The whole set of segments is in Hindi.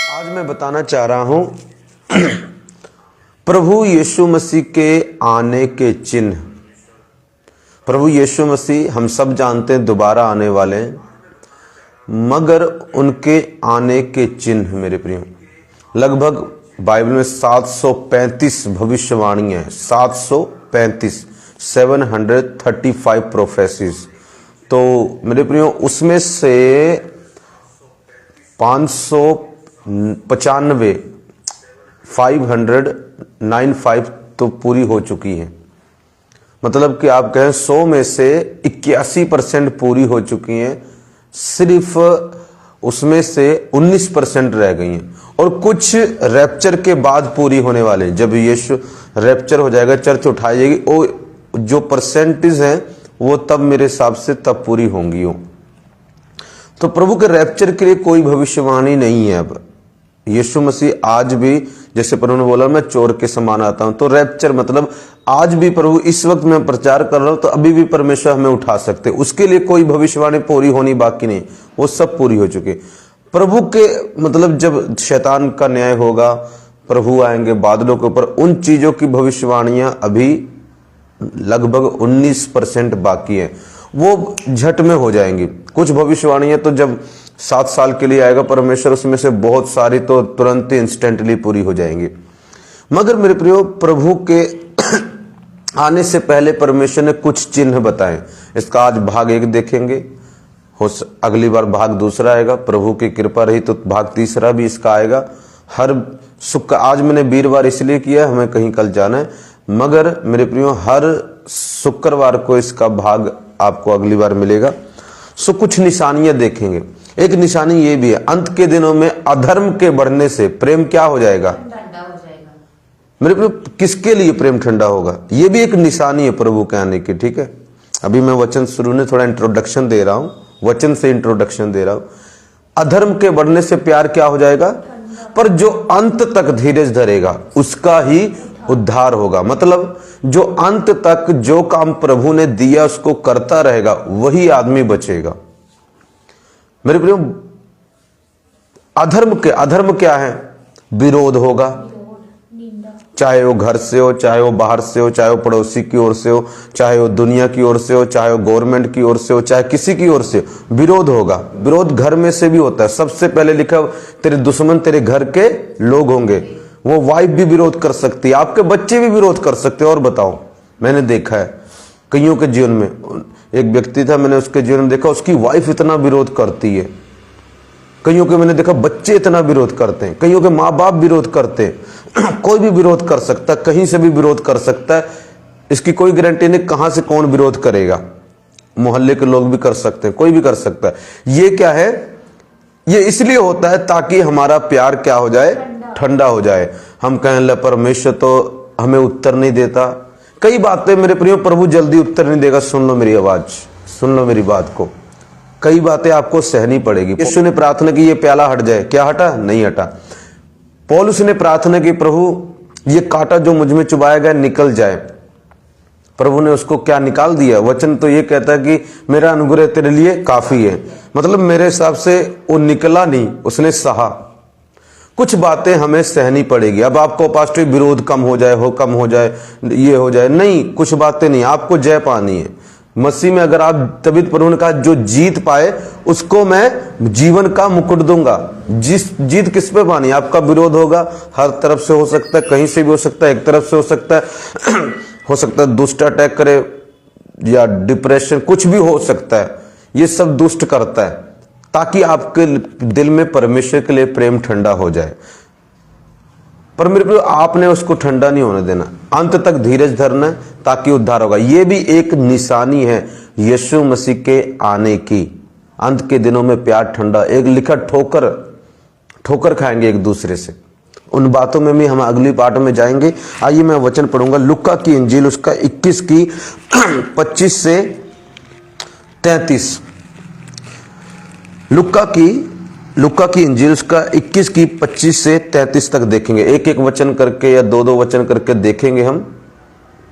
आज मैं बताना चाह रहा हूं प्रभु यीशु मसीह के आने के चिन्ह। प्रभु यीशु मसीह हम सब जानते हैं दोबारा आने वाले हैं, मगर उनके आने के चिन्ह मेरे प्रियो लगभग बाइबल में 735 भविष्यवाणियां हैं। 735 प्रोफेसीज। तो मेरे प्रियो उसमें से 595 तो पूरी हो चुकी हैं। मतलब कि आप कहें 100 में से 81% पूरी हो चुकी हैं, सिर्फ उसमें से 19% रह गई हैं और कुछ रैप्चर के बाद पूरी होने वाले हैं। जब यीशु रैप्चर हो जाएगा, चर्च उठाई जाएगी, वो जो परसेंटेज है वो तब मेरे हिसाब से तब पूरी होंगी। तो प्रभु के रैप्चर के लिए कोई भविष्यवाणी नहीं है। अब यीशु मसीह आज भी, जैसे प्रभु ने बोला मैं चोर के समान आता हूं, तो रैप्चर मतलब आज भी प्रभु इस वक्त मैं प्रचार कर रहा हूं तो अभी भी परमेश्वर हमें उठा सकते। उसके लिए कोई भविष्यवाणी पूरी होनी बाकी नहीं, वो सब पूरी हो चुकी। प्रभु के मतलब जब शैतान का न्याय होगा, प्रभु आएंगे बादलों के ऊपर, उन चीजों की भविष्यवाणियां अभी लगभग 19% बाकी है, वो झट में हो जाएंगी। कुछ भविष्यवाणियां तो जब 7 साल के लिए आएगा परमेश्वर, उसमें से बहुत सारी तो तुरंत ही इंस्टेंटली पूरी हो जाएंगी। मगर मेरे प्रियो प्रभु के आने से पहले परमेश्वर ने कुछ चिन्ह बताए। इसका आज भाग 1 देखेंगे, अगली बार भाग 2 आएगा, प्रभु की कृपा रही तो भाग 3 भी इसका आएगा। हर आज मैंने वीरवार इसलिए किया, हमें कहीं कल जाना है, मगर मेरे प्रियो हर शुक्रवार को इसका भाग आपको अगली बार मिलेगा। सो कुछ निशानियां देखेंगे। एक निशानी ये भी है, अंत के दिनों में अधर्म के बढ़ने से प्रेम क्या हो जाएगा? ठंडा हो जाएगा। मेरे प्रियो किसके लिए प्रेम ठंडा होगा? ये भी एक निशानी है प्रभु के आने की। ठीक है, अभी मैं वचन शुरू में थोड़ा इंट्रोडक्शन दे रहा हूं, वचन से इंट्रोडक्शन दे रहा हूं। अधर्म के बढ़ने से प्यार क्या हो जाएगा? पर जो अंत तक धीरज धरेगा उसका ही उद्धार होगा। मतलब जो अंत तक जो काम प्रभु ने दिया उसको करता रहेगा वही आदमी बचेगा। मेरे प्रियो अधर्म क्या है? विरोध होगा, चाहे वो घर से हो, चाहे वो बाहर से हो, चाहे वो पड़ोसी की ओर से हो, चाहे वो दुनिया की ओर से हो, चाहे वो गवर्नमेंट की ओर से हो, चाहे किसी की ओर से, विरोध होगा। विरोध घर में से भी होता है। सबसे पहले लिखा तेरे दुश्मन तेरे घर के लोग होंगे। वो वाइफ भी विरोध कर सकती है, आपके बच्चे भी विरोध कर सकते हैं। और बताओ, मैंने देखा है कईयों के जीवन में, एक व्यक्ति था, मैंने उसके जीवन में देखा उसकी वाइफ इतना विरोध करती है, कईयों के मैंने देखा बच्चे इतना विरोध करते हैं, कईयों के माँ बाप विरोध करते हैं। कोई भी विरोध कर सकता है, कहीं से भी विरोध कर सकता है, इसकी कोई गारंटी नहीं कहां से कौन विरोध करेगा। मोहल्ले के लोग भी कर सकते हैं, कोई भी कर सकता है। ये क्या है? ये इसलिए होता है ताकि हमारा प्यार क्या हो जाए? ठंडा हो जाए। हम कहें ले परमेश्वर तो हमें उत्तर नहीं देता। कई बातें मेरे प्रियो प्रभु जल्दी उत्तर नहीं देगा। सुन लो मेरी आवाज, सुन लो मेरी बात को। कई बातें आपको सहनी पड़ेगी। यीशु ने प्रार्थना की ये प्याला हट जाए, क्या हटा? नहीं हटा। पौलुस ने प्रार्थना की प्रभु ये कांटा जो मुझ में चुभाया गया निकल जाए। प्रभु ने उसको क्या निकाल दिया। वचन तो ये कहता है कि मेरा अनुग्रह तेरे लिए काफी है। मतलब मेरे हिसाब से वो निकला नहीं, उसने सहा। कुछ बातें हमें सहनी पड़ेगी। अब आपको पास्टर विरोध कम हो जाए, ये हो जाए, नहीं, कुछ बातें नहीं, आपको जय पानी है मसीह में। अगर आप तभी प्रभु ने कहा जो जीत पाए उसको मैं जीवन का मुकुट दूंगा। जीत किस पे पानी? आपका विरोध होगा, हर तरफ से हो सकता है, कहीं से भी हो सकता है, एक तरफ से हो सकता है हो सकता है दुष्ट अटैक करे या डिप्रेशन, कुछ भी हो सकता है। ये सब दुष्ट करता है ताकि आपके दिल में परमेश्वर के लिए प्रेम ठंडा हो जाए। पर मेरे प्रिय आपने उसको ठंडा नहीं होने देना, अंत तक धीरज धरना है ताकि उद्धार होगा। यह भी एक निशानी है यीशु मसीह के आने की। अंत के दिनों में प्यार ठंडा, एक लिखा ठोकर खाएंगे एक दूसरे से। उन बातों में भी हम अगली पार्ट में जाएंगे। आइए मैं वचन पढ़ूंगा लुक्का की इंजील उसका 21 की 25 से 33। लुक्का की इंजील उसका 21 की 25 से 33 तक देखेंगे। एक एक वचन करके या दो वचन करके देखेंगे हम,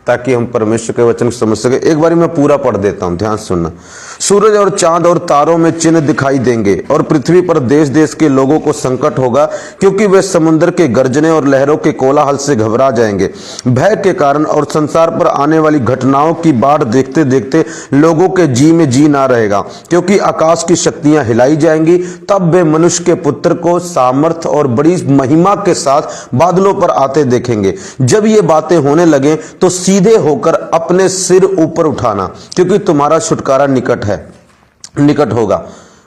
ताकि हम परमेश्वर के वचन समझ सके। एक बारी मैं पूरा पढ़ देता हूं, ध्यान सुनना। सूरज और चांद और तारों में चिन्ह दिखाई देंगे और पृथ्वी पर देश देश के लोगों को संकट होगा, क्योंकि वे समुद्र के गर्जने और लहरों के कोलाहल से घबरा जाएंगे। भय के कारण और संसार पर आने वाली घटनाओं की बाढ़ देखते देखते लोगों के जी में जी ना रहेगा, क्योंकि आकाश की शक्तियां हिलाई जाएंगी। तब वे मनुष्य के पुत्र को सामर्थ और बड़ी महिमा के साथ बादलों पर आते देखेंगे। जब ये बातें होने लगे तो सीधे होकर अपने सिर ऊपर उठाना, क्योंकि तुम्हारा छुटकारा निकट होगा।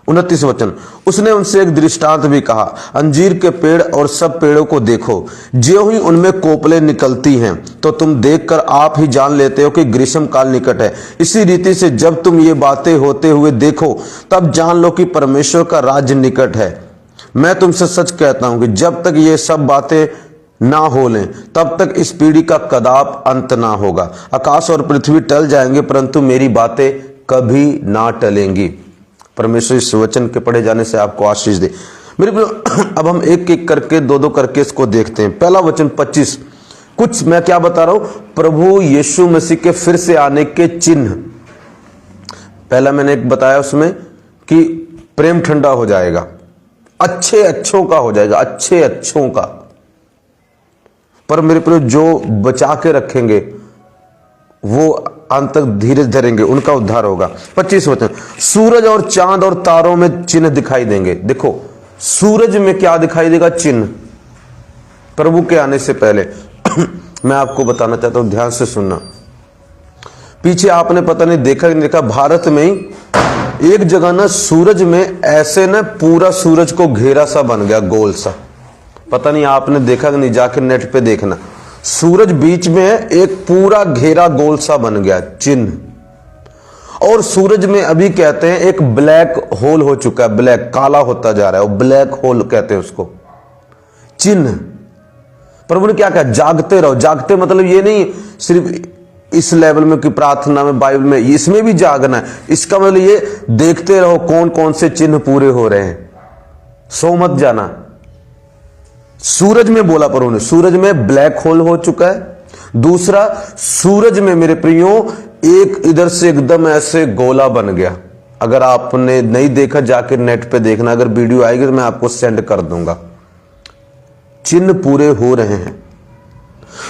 29 वचन, उसने उनसे एक दृष्टांत भी कहा, अंजीर के पेड़ और सब पेड़ों को देखो, ज्यों ही उनमें कोपलें निकलती हैं तो तुम देखकर आप ही जान लेते हो कि ग्रीष्म काल निकट है। इसी रीति से जब तुम ये बातें होते हुए देखो तब जान लो कि परमेश्वर का राज्य निकट है। मैं तुमसे सच कहता हूं कि जब तक ये सब बातें ना हो लें तब तक इस पीढ़ी का कदाप अंत ना होगा। आकाश और पृथ्वी टल जाएंगे परंतु मेरी बातें कभी ना टलेंगी। परमेश्वर इस वचन के पढ़े जाने से आपको आशीष दे। मेरे अब हम एक एक करके दो करके इसको देखते हैं। पहला वचन 25, कुछ मैं क्या बता रहा हूं, प्रभु यीशु मसीह के फिर से आने के चिन्ह। पहला मैंने एक बताया उसमें कि प्रेम ठंडा हो जाएगा, अच्छे अच्छों का हो जाएगा, अच्छे अच्छों का। पर मेरे प्रिय जो बचा के रखेंगे वो अंत तक धीरज धरेंगे, उनका उद्धार होगा। 25 वचन, सूरज और चांद और तारों में चिन्ह दिखाई देंगे। देखो सूरज में क्या दिखाई देगा, चिन्ह, प्रभु के आने से पहले। मैं आपको बताना चाहता हूं, ध्यान से सुनना। पीछे आपने पता नहीं देखा नहीं देखा, भारत में ही एक जगह ना सूरज में ऐसे ना पूरा सूरज को घेरा सा बन गया, गोल सा। पता नहीं आपने देखा कि नहीं, जाके नेट पे देखना। सूरज बीच में है, एक पूरा घेरा गोल सा बन गया, चिन्ह। और सूरज में अभी कहते हैं एक ब्लैक होल हो चुका है, ब्लैक काला होता जा रहा है, वो ब्लैक होल कहते हैं उसको, चिन्ह। प्रभु ने क्या कहा, जागते रहो। जागते मतलब ये नहीं सिर्फ इस लेवल में कि प्रार्थना में, बाइबल में, इसमें भी जागना है। इसका मतलब ये देखते रहो कौन कौन से चिन्ह पूरे हो रहे हैं, सो मत जाना। सूरज में बोला प्रभु ने, सूरज में ब्लैक होल हो चुका है। दूसरा, सूरज में मेरे प्रियो एक इधर से एकदम ऐसे गोला बन गया। अगर आपने नहीं देखा जाके नेट पे देखना, अगर वीडियो आएगी तो मैं आपको सेंड कर दूंगा। चिन्ह पूरे हो रहे हैं।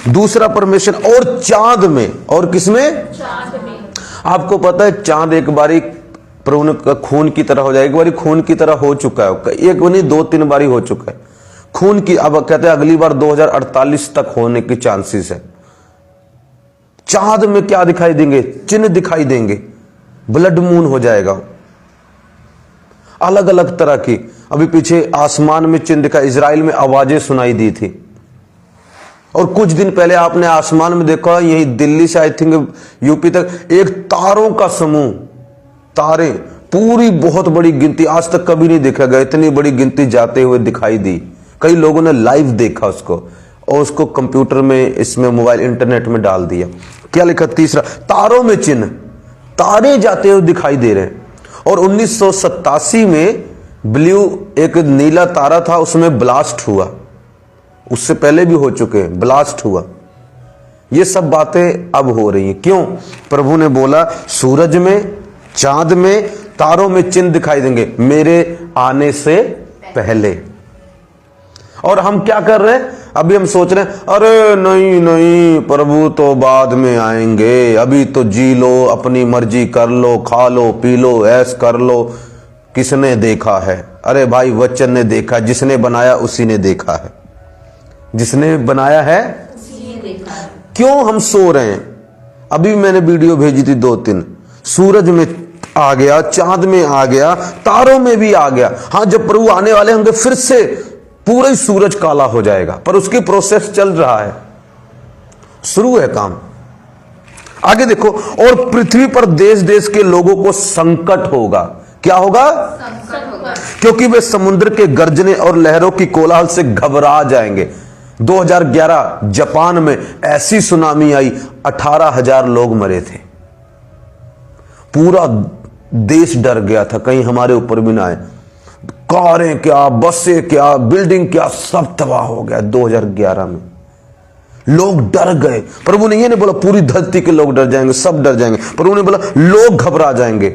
दूसरा परमेश्वर, और चांद में, और किसमें, चांद में। आपको पता है चांद एक बारी प्रभु ने खून की तरह हो जाए, एक बारी खून की तरह हो चुका है, एक नहीं 2-3 बारी हो चुका है खून की। अब कहते हैं अगली बार 2048 तक होने की चांसेस है। चांद में क्या दिखाई देंगे, चिन्ह दिखाई देंगे, ब्लड मून हो जाएगा, अलग अलग तरह की। अभी पीछे आसमान में चिन्ह दिखा, इजराइल में आवाजें सुनाई दी थी। और कुछ दिन पहले आपने आसमान में देखा, यही दिल्ली से आई थिंक यूपी तक एक तारों का समूह, तारे पूरी बहुत बड़ी गिनती, आज तक कभी नहीं देखा गया, इतनी बड़ी गिनती जाते हुए दिखाई दी। कई लोगों ने लाइव देखा उसको और उसको कंप्यूटर में, इसमें मोबाइल इंटरनेट में डाल दिया। क्या लिखा, तीसरा, तारों में चिन्ह, तारे जाते हुए दिखाई दे रहे हैं। और 1987 में ब्लू एक नीला तारा था, उसमें ब्लास्ट हुआ, उससे पहले भी हो चुके हैं, ब्लास्ट हुआ। ये सब बातें अब हो रही हैं। क्यों? प्रभु ने बोला सूरज में, चांद में, तारों में चिन्ह दिखाई देंगे मेरे आने से पहले। और हम क्या कर रहे हैं, अभी हम सोच रहे हैं अरे नहीं नहीं प्रभु तो बाद में आएंगे, अभी तो जी लो, अपनी मर्जी कर लो, खा लो, पी लो, ऐश कर लो। किसने देखा है? अरे भाई वचन ने देखा, जिसने बनाया उसी ने देखा है, जिसने बनाया है उसी ने देखा है। क्यों हम सो रहे हैं? अभी मैंने वीडियो भेजी थी 2-3, सूरज में आ गया, चांद में आ गया, तारों में भी आ गया। हाँ, जब प्रभु आने वाले होंगे फिर से पूरा ही सूरज काला हो जाएगा, पर उसकी प्रोसेस चल रहा है, शुरू है काम। आगे देखो, और पृथ्वी पर देश देश के लोगों को संकट होगा। क्या होगा? संकट होगा, क्योंकि वे समुद्र के गर्जने और लहरों की कोलाहल से घबरा जाएंगे। 2011 जापान में ऐसी सुनामी आई, 18,000 लोग मरे थे, पूरा देश डर गया था कहीं हमारे ऊपर भी ना आए। कारें क्या, बसें क्या, बिल्डिंग क्या, सब तबाह हो गया। 2011 में लोग डर गए। प्रभु ने ये नहीं बोला पूरी धरती के लोग डर जाएंगे, सब डर जाएंगे। प्रभु ने बोला लोग घबरा जाएंगे,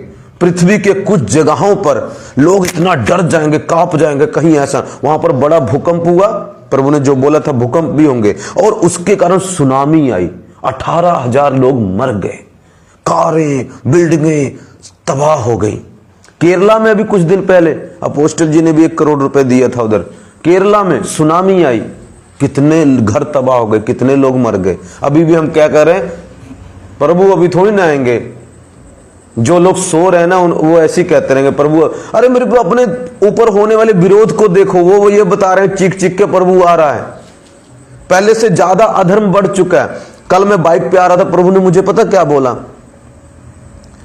पृथ्वी के कुछ जगहों पर लोग इतना डर जाएंगे, कांप जाएंगे, कहीं ऐसा वहां पर बड़ा भूकंप हुआ, प्रभु ने जो बोला था भूकंप भी होंगे, और उसके कारण सुनामी आई, 18,000 लोग मर गए, कारें बिल्डिंगें तबाह हो गई। केरला में अभी कुछ दिन पहले अपोस्टल जी ने भी 1 करोड़ रुपए दिया था, उधर केरला में सुनामी आई, कितने घर तबाह हो गए, कितने लोग मर गए। अभी भी हम क्या कर रहे हैं, प्रभु अभी थोड़ी ना आएंगे। जो लोग सो रहे हैं ना वो ऐसे ही कहते रहेंगे प्रभु, अरे मेरे को अपने ऊपर होने वाले विरोध को देखो, वो ये बता रहे हैं चीख चीख के प्रभु आ रहा है, पहले से ज्यादा अधर्म बढ़ चुका है। कल मैं बाइक पे आ रहा था, प्रभु ने मुझे पता क्या बोला,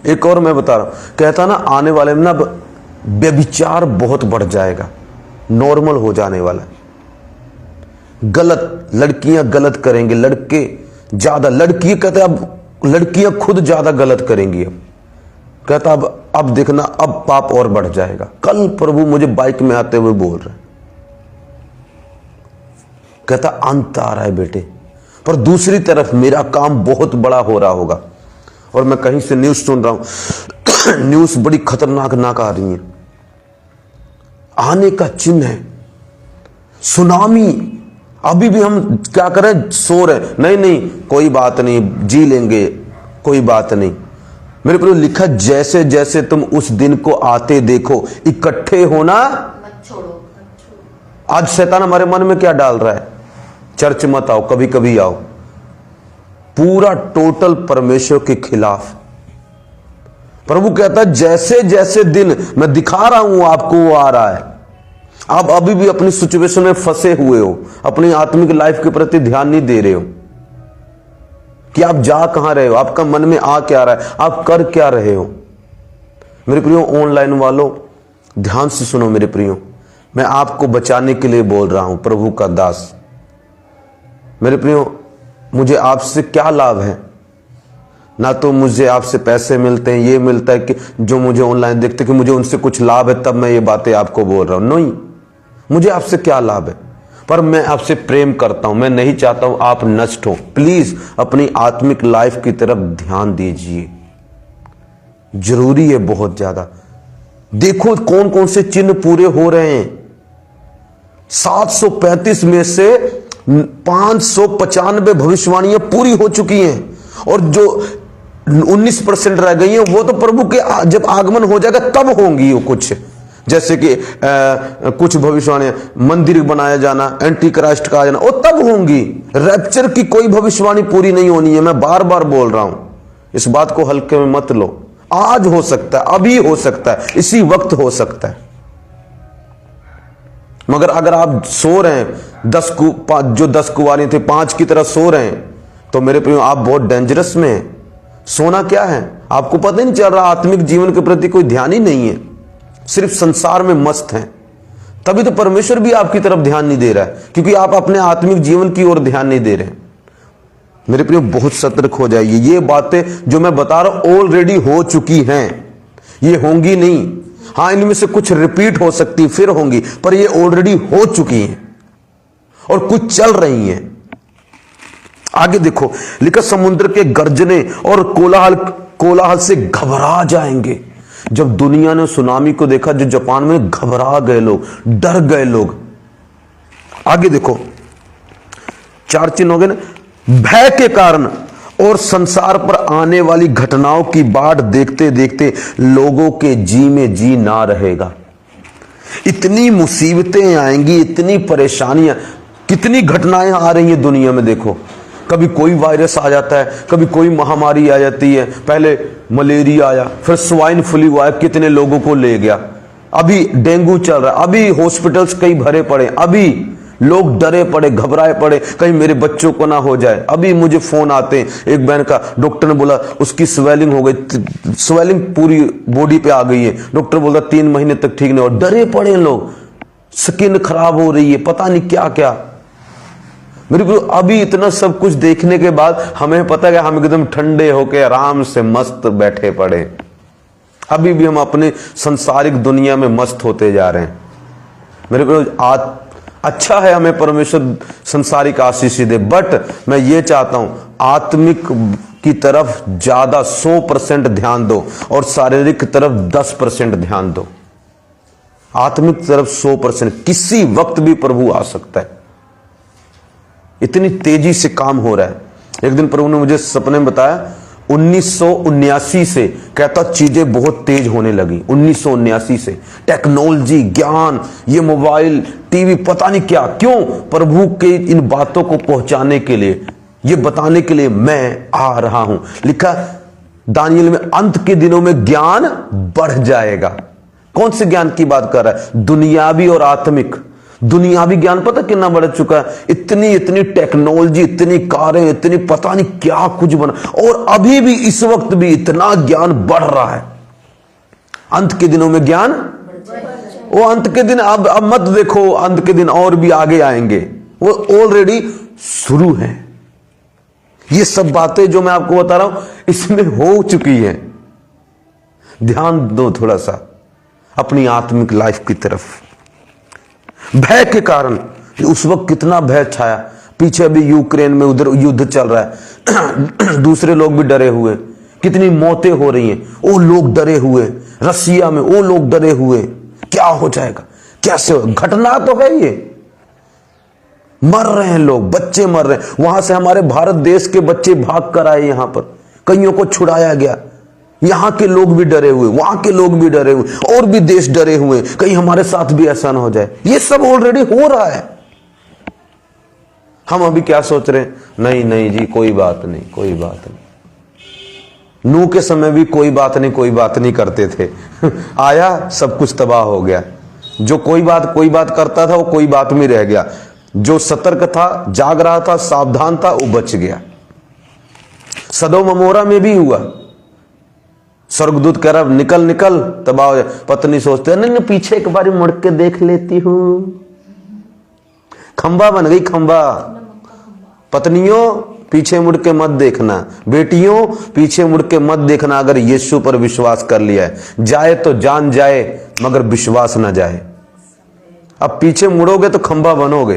एक और मैं बता रहा हूं, कहता ना आने वाले में ना व्यभिचार बहुत बढ़ जाएगा, नॉर्मल हो जाने वाला है, गलत लड़कियां गलत करेंगे, लड़के ज्यादा, लड़की कहते अब लड़कियां खुद ज्यादा गलत करेंगी। अब कहता अब देखना अब पाप और बढ़ जाएगा। कल प्रभु मुझे बाइक में आते हुए बोल रहे, कहता अंत आ रहा है बेटे, पर दूसरी तरफ मेरा काम बहुत बड़ा हो रहा होगा। और मैं कहीं से न्यूज सुन रहा हूं न्यूज बड़ी खतरनाक नाक आ रही है, आने का चिन्ह है सुनामी। अभी भी हम क्या करें, सो रहे, नहीं कोई बात नहीं, जी लेंगे, कोई बात नहीं। मेरे प्रिय लिखा, जैसे जैसे तुम उस दिन को आते देखो, इकट्ठे होना मत छोड़ो। आज शैतान हमारे मन में क्या डाल रहा है, चर्च मत आओ, कभी कभी आओ, पूरा टोटल परमेश्वर के खिलाफ। प्रभु कहता है जैसे जैसे दिन मैं दिखा रहा हूं आपको वो आ रहा है। आप अभी भी अपनी सिचुएशन में फंसे हुए हो, अपनी आत्मिक लाइफ के प्रति ध्यान नहीं दे रहे हो कि आप जा कहां रहे हो, आपका मन में आ क्या रहा है, आप कर क्या रहे हो। मेरे प्रियो ऑनलाइन वालों ध्यान से सुनो, मेरे प्रियो मैं आपको बचाने के लिए बोल रहा हूं, प्रभु का दास। मेरे प्रियो मुझे आपसे क्या लाभ है, ना तो मुझे आपसे पैसे मिलते हैं, ये मिलता है कि जो मुझे ऑनलाइन देखते कि मुझे उनसे कुछ लाभ है तब मैं ये बातें आपको बोल रहा हूं, नहीं, मुझे आपसे क्या लाभ है, पर मैं आपसे प्रेम करता हूं, मैं नहीं चाहता हूं आप नष्ट हो। प्लीज अपनी आत्मिक लाइफ की तरफ ध्यान दीजिए, जरूरी है बहुत ज्यादा। देखो कौन कौन से चिन्ह पूरे हो रहे हैं, 735 में से 595 भविष्यवाणियां पूरी हो चुकी हैं, और जो 19% रह गई हैं वो तो प्रभु के जब आगमन हो जाएगा तब होंगी। वो कुछ जैसे कि कुछ भविष्यवाणियां, मंदिर बनाया जाना, एंटी क्राइस्ट का आ जाना, वो तब होंगी। रैप्चर की कोई भविष्यवाणी पूरी नहीं होनी है, मैं बार बार बोल रहा हूं, इस बात को हल्के में मत लो। आज हो सकता है, अभी हो सकता है, इसी वक्त हो सकता है, मगर अगर आप सो रहे हैं 10 कुंवारी थे 5 की तरह सो रहे हैं, तो मेरे प्रियो आप बहुत डेंजरस में हैं। सोना क्या है आपको पता ही नहीं चल रहा, आत्मिक जीवन के प्रति कोई ध्यान ही नहीं है, सिर्फ संसार में मस्त हैं। तभी तो परमेश्वर भी आपकी तरफ ध्यान नहीं दे रहा है, क्योंकि आप अपने आत्मिक जीवन की ओर ध्यान नहीं दे रहे हैं। मेरे प्रियो बहुत सतर्क हो जाइए, ये बातें जो मैं बता रहा हूं ऑलरेडी हो चुकी हैं, ये होंगी नहीं। हाँ, इनमें से कुछ रिपीट हो सकती फिर होंगी, पर ये ऑलरेडी हो चुकी हैं और कुछ चल रही हैं। आगे देखो लिखा, समुद्र के गर्जने और कोलाहल से घबरा जाएंगे। जब दुनिया ने सुनामी को देखा, जो जापान में, घबरा गए लोग, डर गए लोग। आगे देखो 4 चिन्ह हो गए ना, भय के कारण और संसार पर आने वाली घटनाओं की बाट देखते देखते लोगों के जी में जी ना रहेगा। इतनी मुसीबतें आएंगी, इतनी परेशानियां, कितनी घटनाएं आ रही हैं दुनिया में। देखो कभी कोई वायरस आ जाता है, कभी कोई महामारी आ जाती है, पहले मलेरिया आया, फिर स्वाइन फ्लू आया, कितने लोगों को ले गया, अभी डेंगू चल रहा है, अभी हॉस्पिटल्स कई भरे पड़े, अभी लोग डरे पड़े, घबराए पड़े, कहीं मेरे बच्चों को ना हो जाए। अभी मुझे फोन आते हैं, एक बहन का डॉक्टर ने बोला उसकी स्वेलिंग हो गई, स्वेलिंग पूरी बॉडी पे आ गई है, डॉक्टर बोला 3 महीने तक ठीक नहीं हो। डरे पड़े लोग, स्किन खराब हो रही है, पता नहीं क्या क्या। मेरे को अभी इतना सब कुछ देखने के बाद हमें पता है हम एकदम ठंडे होके आराम से मस्त बैठे पड़े, अभी भी हम अपने संसारिक दुनिया में मस्त होते जा रहे हैं। मेरे को अच्छा है हमें परमेश्वर संसारिक आशीष दे, बट मैं ये चाहता हूं आत्मिक की तरफ ज्यादा 100% ध्यान दो और शारीरिक तरफ 10% ध्यान दो। आत्मिक तरफ 100%। किसी वक्त भी प्रभु आ सकता है, इतनी तेजी से काम हो रहा है। एक दिन प्रभु ने मुझे सपने में बताया 1979 से, कहता चीजें बहुत तेज होने लगी। 1979 से टेक्नोलॉजी, ज्ञान, ये मोबाइल, टीवी, पता नहीं क्या, क्यों? प्रभु के इन बातों को पहुंचाने के लिए, ये बताने के लिए मैं आ रहा हूं। लिखा दानियल में, अंत के दिनों में ज्ञान बढ़ जाएगा। कौन से ज्ञान की बात कर रहा है? दुनियावी और आत्मिक। दुनियावी ज्ञान पता कितना बढ़ चुका है? इतनी टेक्नोलॉजी, इतनी कारें, इतनी पता नहीं क्या कुछ बना, और अभी भी इस वक्त भी इतना ज्ञान बढ़ रहा है। अंत के दिनों में ज्ञान, वो अंत के दिन अब मत देखो, अंत के दिन और भी आगे आएंगे, वो ऑलरेडी शुरू है। ये सब बातें जो मैं आपको बता रहा हूं इसमें हो चुकी है। ध्यान दो थोड़ा सा अपनी आत्मिक लाइफ की तरफ। भय के कारण, उस वक्त कितना भय छाया। पीछे अभी यूक्रेन में उधर युद्ध चल रहा है, दूसरे लोग भी डरे हुए, कितनी मौतें हो रही हैं, वो लोग डरे हुए। रसिया में वो लोग डरे हुए, क्या हो जाएगा, कैसे हो? घटना तो है ये, मर रहे हैं लोग, बच्चे मर रहे हैं। वहां से हमारे भारत देश के बच्चे भाग कर आए, यहां पर कईयों को छुड़ाया गया। यहां के लोग भी डरे हुए, वहां के लोग भी डरे हुए, और भी देश डरे हुए, कहीं हमारे साथ भी ऐसा ना हो जाए। ये सब ऑलरेडी हो रहा है। हम अभी क्या सोच रहे हैं? नहीं नहीं जी, कोई बात नहीं, कोई बात नहीं। नूह के समय भी कोई बात नहीं करते थे आया, सब कुछ तबाह हो गया। जो कोई बात करता था वो कोई बात में रह गया। जो सतर्क था, जाग रहा था, सावधान था, वो बच गया। सदोम अमोरा में भी हुआ। स्वर्गदूत कह रहा निकल निकल, तबाह हो जाए। पत्नी सोचते नहीं, पीछे एक बार मुड़ के देख लेती हूं। खंबा बन गई, खंबा। पत्नियों पीछे मुड़ के मत देखना, बेटियों पीछे मुड़ के मत देखना। अगर यीशु पर विश्वास कर लिया है, जाए तो जान जाए मगर विश्वास ना जाए। अब पीछे मुड़ोगे तो खंबा बनोगे।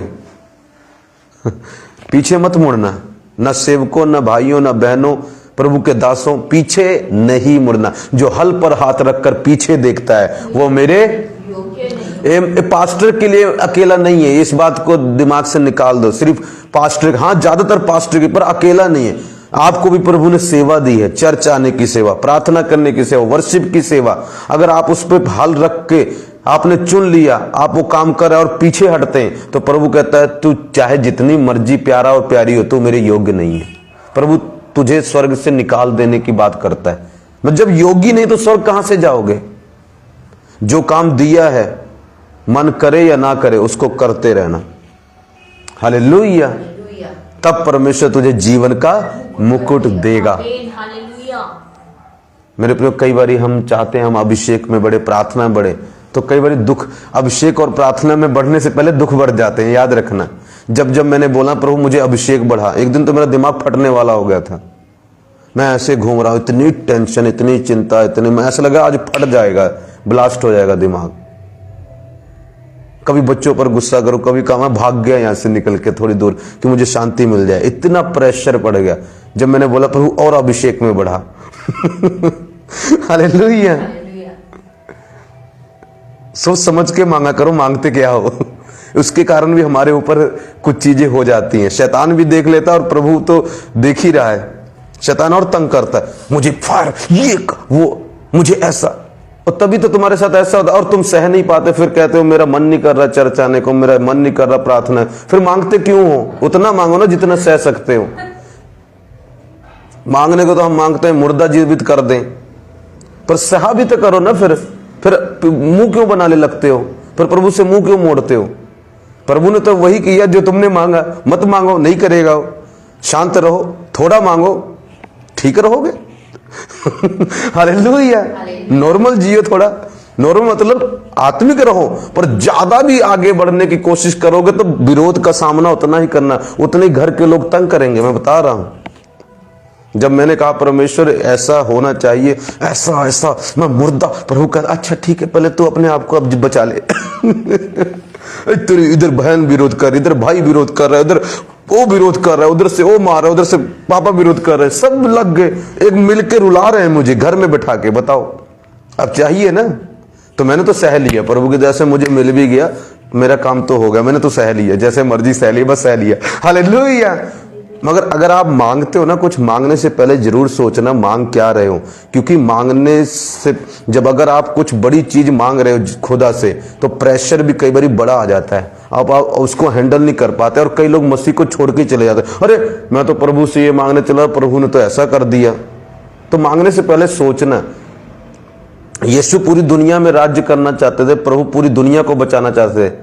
पीछे मत मुड़ना, न सेवकों, न भाइयों, न बहनों, प्रभु के दासों, पीछे नहीं मुड़ना। जो हल पर हाथ रखकर पीछे देखता है वो मेरे पास्टर के लिए अकेला नहीं है। इस बात को दिमाग से निकाल दो। सिर्फ पास्टर, हाँ ज्यादातर पास्टर के, पर अकेला नहीं है। आपको भी प्रभु ने सेवा दी है, चर्च आने की सेवा, प्रार्थना करने की सेवा, वर्शिप की सेवा। अगर आप उस पर हल रख के आपने चुन लिया, आप वो काम कर रहे और पीछे हटते हैं, तो प्रभु कहता है तू चाहे जितनी मर्जी प्यारा और प्यारी हो, तू मेरे योग्य नहीं है। प्रभु तुझे स्वर्ग से निकाल देने की बात करता है। मैं जब योगी नहीं तो स्वर्ग कहां से जाओगे? जो काम दिया है, मन करे या ना करे, उसको करते रहना। हालेलुया। तब परमेश्वर तुझे जीवन का मुकुट देगा। मेरे प्रिय, कई बार हम चाहते हैं हम अभिषेक में बढ़े, प्रार्थना में बढ़े, तो कई बार दुख, अभिषेक और प्रार्थना में बढ़ने से पहले दुख बढ़ जाते हैं। याद रखना, जब मैंने बोला प्रभु मुझे अभिषेक बढ़ा, एक दिन तो मेरा दिमाग फटने वाला हो गया था। मैं ऐसे घूम रहा हूं, इतनी टेंशन, इतनी चिंता, इतनी, मैं ऐसा लगा आज फट जाएगा, ब्लास्ट हो जाएगा दिमाग। कभी बच्चों पर गुस्सा करो, कभी कहा मैं भाग गया यहां से निकल के थोड़ी दूर कि मुझे शांति मिल जाए। इतना प्रेशर पड़ गया। जब मैंने बोला प्रभु और अभिषेक में बढ़ा। हालेलुया। सोच समझ के मांगा करो, मांगते क्या हो। उसके कारण भी हमारे ऊपर कुछ चीजें हो जाती हैं। शैतान भी देख लेता है और प्रभु तो देख ही रहा है। शैतान और तंग करता है, मुझे फायर, ये वो, मुझे ऐसा, और तभी तो तुम्हारे साथ ऐसा होता है और तुम सह नहीं पाते। फिर कहते हो मेरा मन नहीं कर रहा चर्च आने को, मेरा मन नहीं कर रहा प्रार्थना। फिर मांगते क्यों हो? उतना मांगो ना जितना सह सकते हो। मांगने को तो हम मांगते हैं मुर्दा जीवित कर दें, पर सहा भी तो करो ना। फिर मुंह क्यों बनाने लगते हो? फिर प्रभु से मुंह क्यों मोड़ते हो? प्रभु ने तो वही किया जो तुमने मांगा। मत मांगो, नहीं करेगा वो। शांत रहो, थोड़ा मांगो, ठीक रहोगे। हालेलुया। नॉर्मल जियो, थोड़ा नॉर्मल मतलब आत्मिक रहो, पर ज्यादा भी आगे बढ़ने की कोशिश करोगे तो विरोध का सामना उतना ही करना, उतने ही घर के लोग तंग करेंगे। मैं बता रहा हूं, जब मैंने कहा परमेश्वर ऐसा होना चाहिए, ऐसा ऐसा, मैं मुर्दा, प्रभु कहता अच्छा ठीक है, पहले तू अपने आप को अब बचा ले। इधर बहन विरोध कर, इधर भाई विरोध कर रहा है, इधर वो विरोध कर रहा है, उधर से वो मार रहा है, उधर से पापा विरोध कर रहे हैं, सब लग गए एक मिलके रुला रहे हैं मुझे घर में बिठा के। बताओ अब चाहिए ना, तो मैंने तो सह लिया, प्रभु की दया से मुझे मिल भी गया, मेरा काम तो हो गया, मैंने तो सह लिया, जैसे मर्जी सह लिया, बस सह लिया, हालेलुया। मगर अगर आप मांगते हो ना, कुछ मांगने से पहले जरूर सोचना मांग क्या रहे हो, क्योंकि मांगने से जब अगर आप कुछ बड़ी चीज मांग रहे हो खुदा से, तो प्रेशर भी कई बार बड़ा आ जाता है, आप उसको हैंडल नहीं कर पाते, और कई लोग मसीह को छोड़ के चले जाते, अरे मैं तो प्रभु से ये मांगने चला, प्रभु ने तो ऐसा कर दिया। तो मांगने से पहले सोचना। यीशु पूरी दुनिया में राज्य करना चाहते थे, प्रभु पूरी दुनिया को बचाना चाहते थे,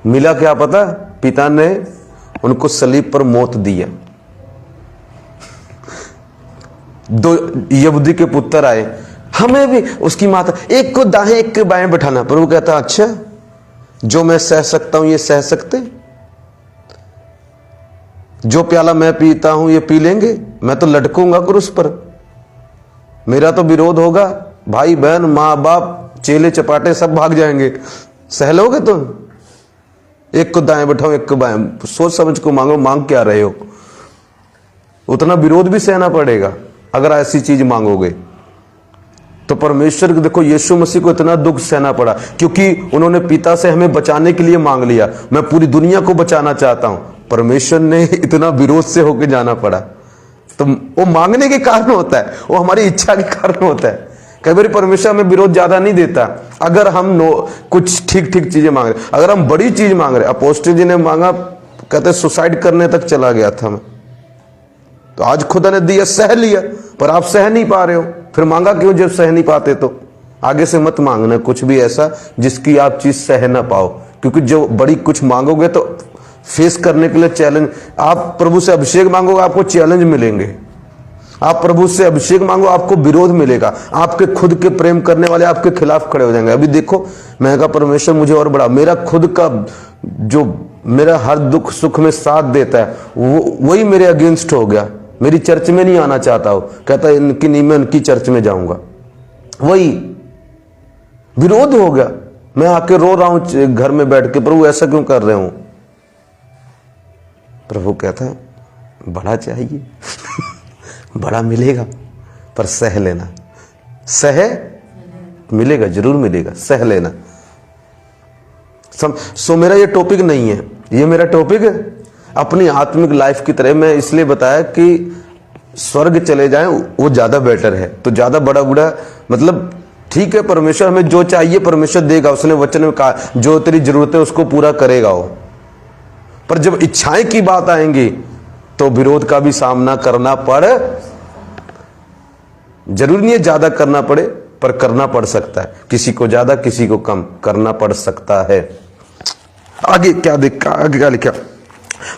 मिला क्या पता, पिता ने उनको सलीब पर मौत दिया। दो यहूदी के पुत्र आए, हमें भी उसकी माता, एक को दाएं एक को बाएं बैठाना। प्रभु कहता अच्छा, जो मैं सह सकता हूं ये सह सकते, जो प्याला मैं पीता हूं ये पी लेंगे, मैं तो लटकूंगा क्रूस पर, मेरा तो विरोध होगा, भाई बहन माँ बाप चेले चपाटे सब भाग जाएंगे, सह लोगे तुम? एक को दाएं बैठाओ एक को बाएं, सोच समझ को मांगो, मांग क्या रहे हो? उतना विरोध भी सहना पड़ेगा अगर ऐसी चीज मांगोगे तो। परमेश्वर को देखो, यीशु मसीह को इतना दुख सहना पड़ा क्योंकि उन्होंने पिता से हमें बचाने के लिए मांग लिया, मैं पूरी दुनिया को बचाना चाहता हूं, परमेश्वर ने इतना विरोध से होकर जाना पड़ा। तो वो मांगने के कारण होता है, वो हमारी इच्छा के कारण होता है। कई बार परमेश्वर हमें विरोध ज्यादा नहीं देता अगर हम कुछ ठीक ठीक चीजें मांग रहे। अगर हम बड़ी चीज मांग रहे, अपोस्टल जी ने मांगा, कहते सुसाइड करने तक चला गया था मैं, तो आज खुदा ने दिया, सह लिया, पर आप सह नहीं पा रहे हो, फिर मांगा क्यों जब सह नहीं पाते? तो आगे से मत मांगना कुछ भी ऐसा जिसकी आप चीज सह ना पाओ, क्योंकि जो बड़ी कुछ मांगोगे तो फेस करने के लिए चैलेंज, आप प्रभु से अभिषेक मांगोगे आपको चैलेंज मिलेंगे, आप प्रभु से अभिषेक मांगो आपको विरोध मिलेगा, आपके खुद के प्रेम करने वाले आपके खिलाफ खड़े हो जाएंगे। अभी देखो, मैं कहा परमेश्वर मुझे और बड़ा, मेरा खुद का जो मेरा हर दुख सुख में साथ देता है वही मेरे अगेंस्ट हो गया, मेरी चर्च में नहीं आना चाहता हो, कहता है इनकी नहीं, मैं उनकी चर्च में जाऊंगा, वही विरोध हो गया। मैं आके रो रहा हूं घर में बैठ के, प्रभु ऐसा क्यों कर रहे हूं? प्रभु कहता है बड़ा चाहिए बड़ा मिलेगा, पर सह लेना, सह मिलेगा, जरूर मिलेगा, सह लेना। सो मेरा ये टॉपिक नहीं है, ये मेरा टॉपिक अपनी आत्मिक लाइफ की तरह मैं इसलिए बताया कि स्वर्ग चले जाएं वो ज्यादा बेटर है। तो ज्यादा बड़ा बुढ़ा मतलब ठीक है, परमेश्वर हमें जो चाहिए परमेश्वर देगा, उसने वचन में कहा जो तेरी जरूरत है उसको पूरा करेगा वो। पर जब इच्छाएं की बात आएंगी तो विरोध का भी सामना करना पड़, जरूरी नहीं है ज्यादा करना पड़े, पर करना पड़ सकता है, किसी को ज्यादा किसी को कम करना पड़ सकता है। आगे क्या देखा, आगे क्या लिखा,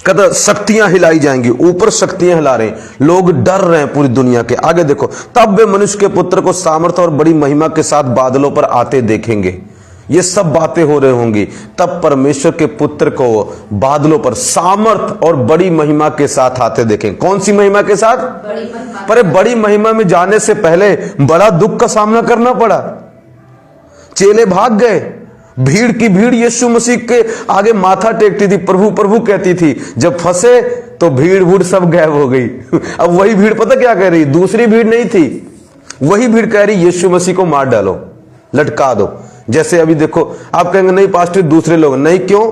कहता शक्तियां हिलाई जाएंगी, ऊपर शक्तियां हिला रहे हैं, लोग डर रहे हैं पूरी दुनिया के। आगे देखो, तब वे मनुष्य के पुत्र को सामर्थ और बड़ी महिमा के साथ बादलों पर आते देखेंगे। ये सब बातें हो रही होंगी, तब परमेश्वर के पुत्र को बादलों पर सामर्थ और बड़ी महिमा के साथ आते देखें। कौन सी महिमा के साथ? बड़ी महिमा। पर बड़ी महिमा में जाने से पहले बड़ा दुख का सामना करना पड़ा, चेले भाग गए, भीड़ की भीड़ यीशु मसीह के आगे माथा टेकती थी, प्रभु प्रभु कहती थी, जब फंसे तो भीड़ भूड़ सब गायब हो गई। अब वही भीड़ पता क्या कह रही, दूसरी भीड़ नहीं थी, वही भीड़ कह रही यीशु मसीह को मार डालो, लटका दो। जैसे अभी देखो, आप कहेंगे नहीं पास्टर दूसरे लोग, नहीं क्यों,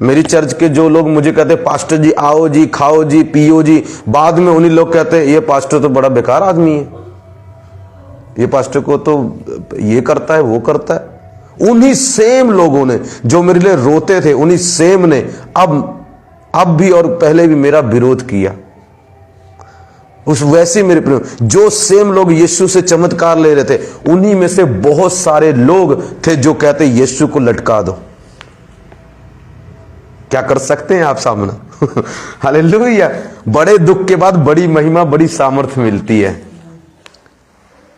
मेरी चर्च के जो लोग मुझे कहते हैं पास्टर जी आओ जी खाओ जी पियो जी, बाद में उन्हीं लोग कहते हैं ये पास्टर तो बड़ा बेकार आदमी है, ये पास्टर को तो ये करता है वो करता है। उन्हीं सेम लोगों ने जो मेरे लिए रोते थे, उन्हीं सेम ने अब भी और पहले भी मेरा विरोध किया। उस वैसे मेरे प्रेम, जो सेम लोग यीशु से चमत्कार ले रहे थे, उन्हीं में से बहुत सारे लोग थे जो कहते यीशु को लटका दो। क्या कर सकते हैं आप सामना? हालेलुया। बड़े दुख के बाद बड़ी महिमा बड़ी सामर्थ्य मिलती है।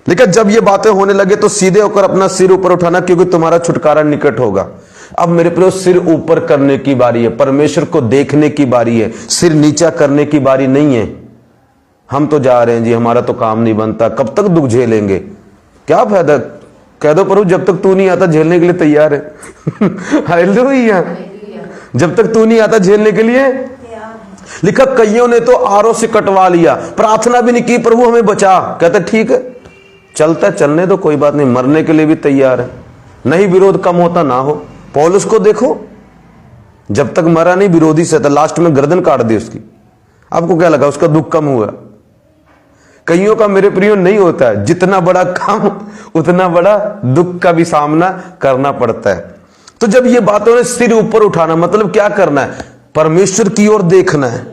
लेकिन जब ये बातें होने लगे तो सीधे होकर अपना सिर ऊपर उठाना, क्योंकि तुम्हारा छुटकारा निकट होगा। अब मेरे प्रियो, सिर ऊपर करने की बारी है, परमेश्वर को देखने की बारी है, सिर नीचा करने की बारी नहीं है। हम तो जा रहे हैं जी, हमारा तो काम नहीं बनता, कब तक दुख झेलेंगे, क्या फायदा, कह दो प्रभु जब तक तू नहीं आता झेलने के लिए तैयार है। हालेलुया। जब तक तू नहीं आता झेलने के लिए, लिखा कईयों ने तो आरओ से कटवा लिया, प्रार्थना भी नहीं की प्रभु हमें बचा। कहते ठीक है चलता चलने दो, कोई बात नहीं, मरने के लिए भी तैयार है। नहीं विरोध कम होता ना हो। पौलुस को देखो, जब तक मरा नहीं विरोधी से था, लास्ट में गर्दन काट दी उसकी। आपको क्या लगा उसका दुख कम हुआ? कईयों का मेरे प्रियो नहीं होता है, जितना बड़ा काम उतना बड़ा दुख का भी सामना करना पड़ता है। तो जब ये बातों ने सिर ऊपर उठाना, मतलब क्या करना है? परमेश्वर की ओर देखना है,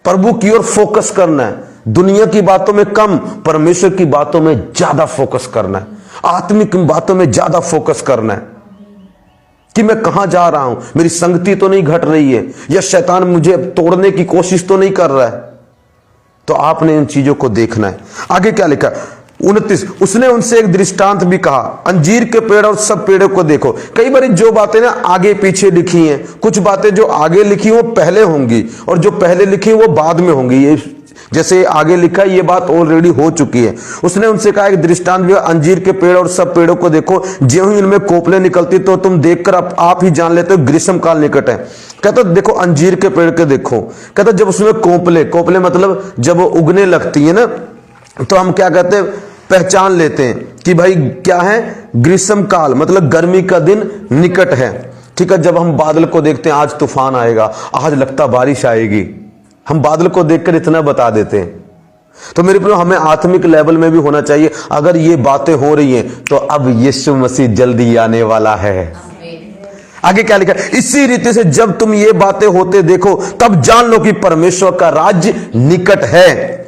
प्रभु की ओर फोकस करना है, दुनिया की बातों में कम, परमेश्वर की बातों में ज्यादा फोकस करना है, आत्मिक बातों में ज्यादा फोकस करना है कि मैं कहां जा रहा हूं, मेरी संगति तो नहीं घट रही है, या शैतान मुझे तोड़ने की कोशिश तो नहीं कर रहा है। तो आपने इन चीजों को देखना है। आगे क्या लिखा 29, उसने उनसे एक दृष्टांत भी कहा, अंजीर के पेड़ और सब पेड़ों को देखो। कई बार जो बातें ना आगे पीछे लिखी हैं, कुछ बातें जो आगे लिखी वो पहले होंगी और जो पहले लिखी वो बाद में होंगी। ये जैसे आगे लिखा है ये बात ऑलरेडी हो चुकी है। उसने उनसे कहा एक दृष्टांत भी, अंजीर के पेड़ और सब पेड़ों को देखो, ज्यों ही इनमें कोपले निकलती तो तुम देखकर आप ही जान लेते हो ग्रीष्म काल निकट है। कहता देखो अंजीर के पेड़ के देखो, कहता जब उसमें कोपले मतलब जब वो उगने लगती है ना, तो हम क्या कहते हैं, पहचान लेते हैं कि भाई क्या है, ग्रीष्म काल मतलब गर्मी का दिन निकट है। ठीक है, जब हम बादल को देखते हैं आज तूफान आएगा, आज लगता बारिश आएगी, हम बादल को देखकर इतना बता देते हैं। तो मेरे प्रियो हमें आत्मिक लेवल में भी होना चाहिए, अगर ये बातें हो रही हैं तो अब यीशु मसीह जल्दी आने वाला है। आगे क्या लिखा, इसी रीति से जब तुम ये बातें होते देखो तब जान लो कि परमेश्वर का राज्य निकट है।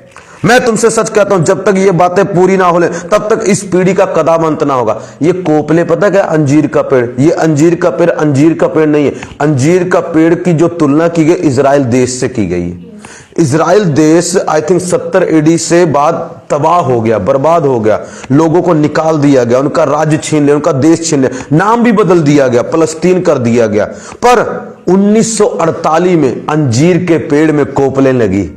मैं तुमसे सच कहता हूं जब तक ये बातें पूरी ना हो ले तब तक इस पीढ़ी का कदम अंत ना होगा। ये कोपले पता क्या, अंजीर का पेड़, ये अंजीर का पेड़ अंजीर का पेड़ नहीं है। अंजीर का पेड़ की जो तुलना की गई इजराइल देश से की गई है। इजराइल देश आई थिंक 70 एडी से बाद तबाह हो गया, बर्बाद हो गया, लोगों को निकाल दिया गया, उनका राज्य छीन लिया, उनका देश छीन लिया, नाम भी बदल दिया गया, फलस्तीन कर दिया गया। पर 1948 में अंजीर के पेड़ में कोपलें लगी।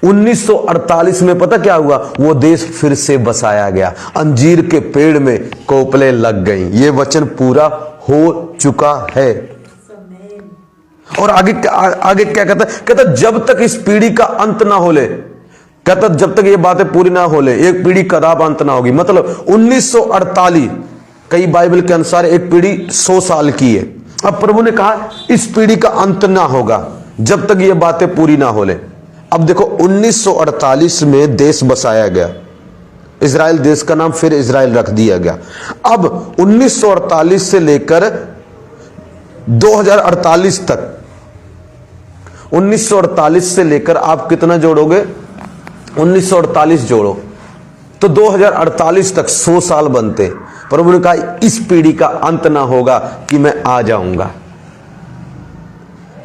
1948 में पता क्या हुआ, वो देश फिर से बसाया गया, अंजीर के पेड़ में कोपलें लग गई। ये वचन पूरा हो चुका है। और आगे क्या कहता है, कहता जब तक इस पीढ़ी का अंत ना हो ले, कहता जब तक ये बातें पूरी ना हो ले एक पीढ़ी कदाप अंत ना होगी। मतलब 1948, कई बाइबल के अनुसार एक पीढ़ी 100 साल की है। अब प्रभु ने कहा इस पीढ़ी का अंत ना होगा जब तक ये बातें पूरी ना हो ले। अब देखो 1948 में देश बसाया गया, इजराइल देश का नाम फिर इजराइल रख दिया गया। अब 1948 से लेकर 2048 तक, 1948 से लेकर आप कितना जोड़ोगे, 1948 जोड़ो तो 2048 तक 100 साल बनते। प्रभु ने कहा इस पीढ़ी का अंत ना होगा कि मैं आ जाऊंगा।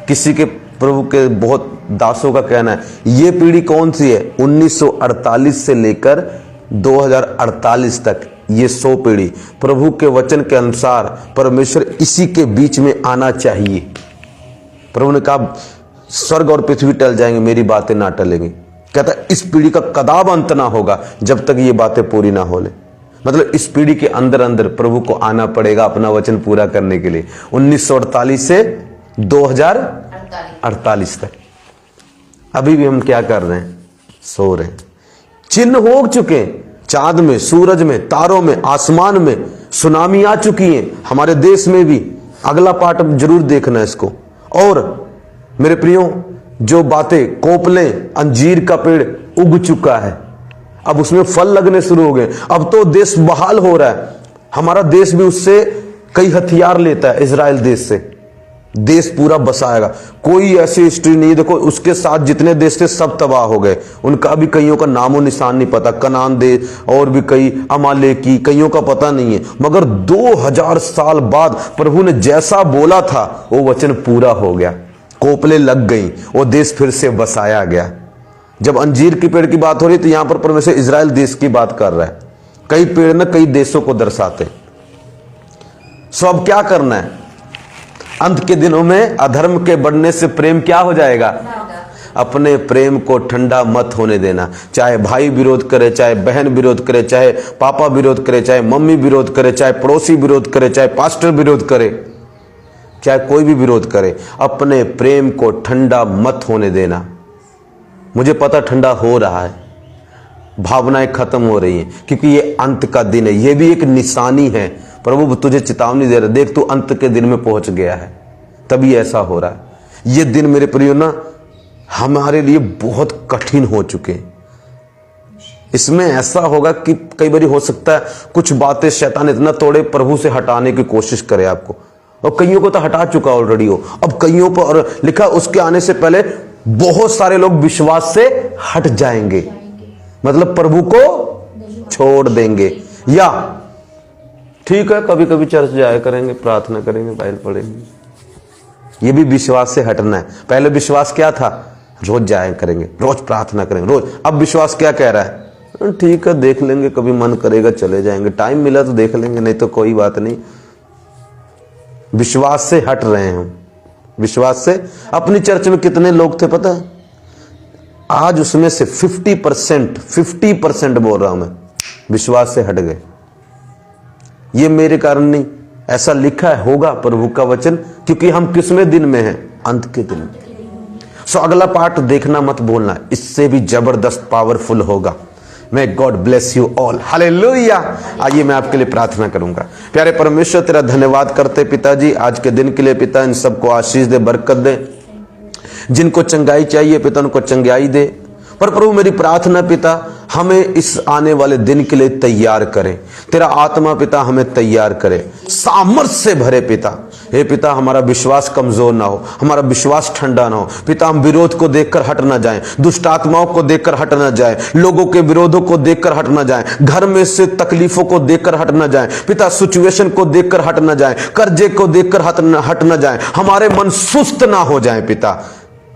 किसी के प्रभु के बहुत दासों का कहना है ये पीढ़ी कौन सी है, 1948 से लेकर 2048 तक, ये 100 पीढ़ी। प्रभु के वचन के अनुसार परमेश्वर इसी के बीच में आना चाहिए। प्रभु ने कहा स्वर्ग और पृथ्वी टल जाएंगे, मेरी बातें ना टलेंगी। कहता इस पीढ़ी का कदाब अंत ना होगा जब तक ये बातें पूरी ना हो ले। मतलब इस पीढ़ी के अंदर अंदर प्रभु को आना पड़ेगा अपना वचन पूरा करने के लिए। 1948 से 2048 तक। अभी भी हम क्या कर रहे हैं, सो रहे हैं। चिन्ह हो चुके हैं, चांद में, सूरज में, तारों में, आसमान में सुनामी आ चुकी है, हमारे देश में भी। अगला पार्ट जरूर देखना है इसको। और मेरे प्रियो जो बातें, कोपले, अंजीर का पेड़ उग चुका है, अब उसमें फल लगने शुरू हो गए, अब तो देश बहाल हो रहा है। हमारा देश भी उससे कई हथियार लेता है, इजराइल देश से। देश पूरा बसाएगा, कोई ऐसी हिस्ट्री नहीं। देखो उसके साथ जितने देश थे सब तबाह हो गए, उनका भी कईयों का नामो निशान नहीं पता, कनान देश और भी कई अमालेकी, कईयों का पता नहीं है। मगर 2000 साल बाद प्रभु ने जैसा बोला था वो वचन पूरा हो गया, कोपले लग गई, वो देश फिर से बसाया गया। जब अंजीर के पेड़ की बात हो रही तो यहां पर परमेश्वर इजराइल देश की बात कर रहा है। कई पेड़ न कई देशों को दर्शाते। सो अब क्या करना है, अंत के दिनों में अधर्म के बढ़ने से प्रेम क्या हो जाएगा, अपने प्रेम को ठंडा मत होने देना। चाहे भाई विरोध करे, चाहे बहन विरोध करे, चाहे पापा विरोध करे, चाहे मम्मी विरोध करे, चाहे पड़ोसी विरोध करे, चाहे पास्टर विरोध करे, चाहे कोई भी विरोध करे, अपने प्रेम को ठंडा मत होने देना। मुझे पता ठंडा हो रहा है, भावनाएं खत्म हो रही हैं, क्योंकि ये अंत का दिन है। ये भी एक निशानी है। प्रभु तुझे चेतावनी दे रहा, देख तू अंत के दिन में पहुंच गया है, तभी ऐसा हो रहा है। ये दिन मेरे प्रियो ना हमारे लिए बहुत कठिन हो चुके हैं। इसमें ऐसा होगा कि कई बार हो सकता है कुछ बातें शैतान इतना तोड़े, प्रभु से हटाने की कोशिश करे आपको, और कईयों को तो हटा चुका ऑलरेडी हो। अब कईयों पर और लिखा उसके आने से पहले बहुत सारे लोग विश्वास से हट जाएंगे, मतलब प्रभु को छोड़ देंगे। या ठीक है, कभी कभी चर्च जाया करेंगे, प्रार्थना करेंगे, बाइबल पढ़ेंगे, ये भी विश्वास से हटना है। पहले विश्वास क्या था? रोज जाया करेंगे, रोज प्रार्थना करेंगे, रोज। अब विश्वास क्या कह रहा है? ठीक है, देख लेंगे, कभी मन करेगा चले जाएंगे, टाइम मिला तो देख लेंगे, नहीं तो कोई बात नहीं। विश्वास से हट रहे हैं हम, विश्वास से। अपनी चर्च में कितने लोग थे पता है? आज उसमें से 50% बोल रहा हूं मैं, विश्वास से हट गए। ये मेरे कारण नहीं, ऐसा लिखा है, होगा प्रभु का वचन, क्योंकि हम किसमें दिन में हैं? अंत के दिन में। सो अगला पार्ट देखना मत बोलना, इससे भी जबरदस्त पावरफुल होगा। May God bless you all, hallelujah. आइए मैं आपके लिए प्रार्थना करूंगा। प्यारे परमेश्वर तेरा धन्यवाद करते पिताजी आज के दिन के लिए। पिता इन सबको आशीष दे, बरकत दे। जिनको चंगाई चाहिए पिता उनको चंगाई दे। पर प्रभु मेरी प्रार्थना पिता हमें इस आने वाले दिन के लिए तैयार करें। तेरा आत्मा पिता हमें तैयार करे, सामर्थ से भरे पिता। हे पिता हमारा विश्वास कमजोर ना हो, हमारा विश्वास ठंडा ना हो पिता। हम विरोध को देखकर हट ना जाएं, दुष्ट आत्माओं को देखकर हट ना जाएं, लोगों के विरोधों को देखकर हट ना जाएं, घर में से तकलीफों को देखकर हट ना जाएं पिता, सिचुएशन को देखकर हट ना जाएं, कर्जे को देखकर हट ना जाएं। हमारे मन सुस्त ना हो जाएं पिता,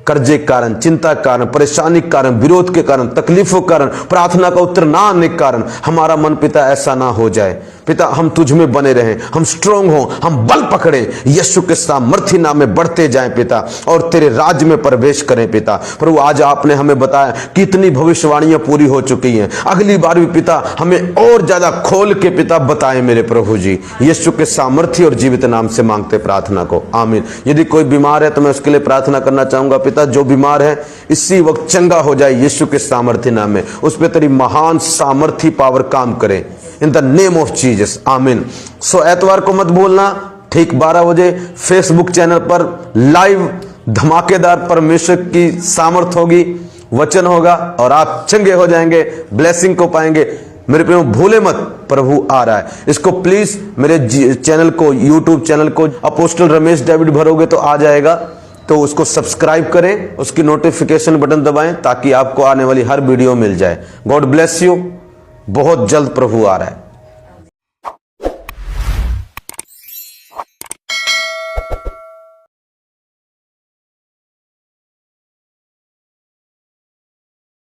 कर्जे के कारण, चिंता के कारण, परेशानी के कारण, विरोध के कारण, तकलीफों के कारण, प्रार्थना का उत्तर ना आने के कारण हमारा मन पिता ऐसा ना हो जाए पिता। हम तुझ में बने रहें, हम स्ट्रांग हो, हम बल पकड़े, यीशु के सामर्थी नाम में बढ़ते जाएं पिता, और तेरे राज्य में प्रवेश करें पिता। प्रभु आज आपने हमें बताया कितनी भविष्यवाणियां पूरी हो चुकी हैं। अगली बार भी पिता हमें और ज्यादा खोल के पिता बताएं मेरे प्रभु जी। यीशु के सामर्थी और जीवित नाम से मांगते प्रार्थना को, आमीन। यदि कोई बीमार है तो मैं उसके लिए प्रार्थना करना चाहूंगा पिता। जो बीमार है इसी वक्त चंगा हो जाए यीशु के सामर्थी नाम में। उस पर तेरी महान सामर्थी पावर काम करे in the name of Jesus, आमीन। सो एतवार को मत भूलना, ठीक 12 बजे फेसबुक चैनल पर लाइव धमाकेदार परमेश्वर की सामर्थ होगी, वचन होगा और आप चंगे हो जाएंगे, ब्लेसिंग को पाएंगे। मेरे प्रियो भूले मत, प्रभु आ रहा है। इसको प्लीज मेरे चैनल को, यूट्यूब चैनल को अपोस्टल रमेश डेविड भरोगे तो आ जाएगा, तो उसको सब्सक्राइब करें, उसकी नोटिफिकेशन बटन दबाएं ताकि आपको आने वाली हर वीडियो मिल जाए। God bless you. बहुत जल्द प्रभु आ रहा है।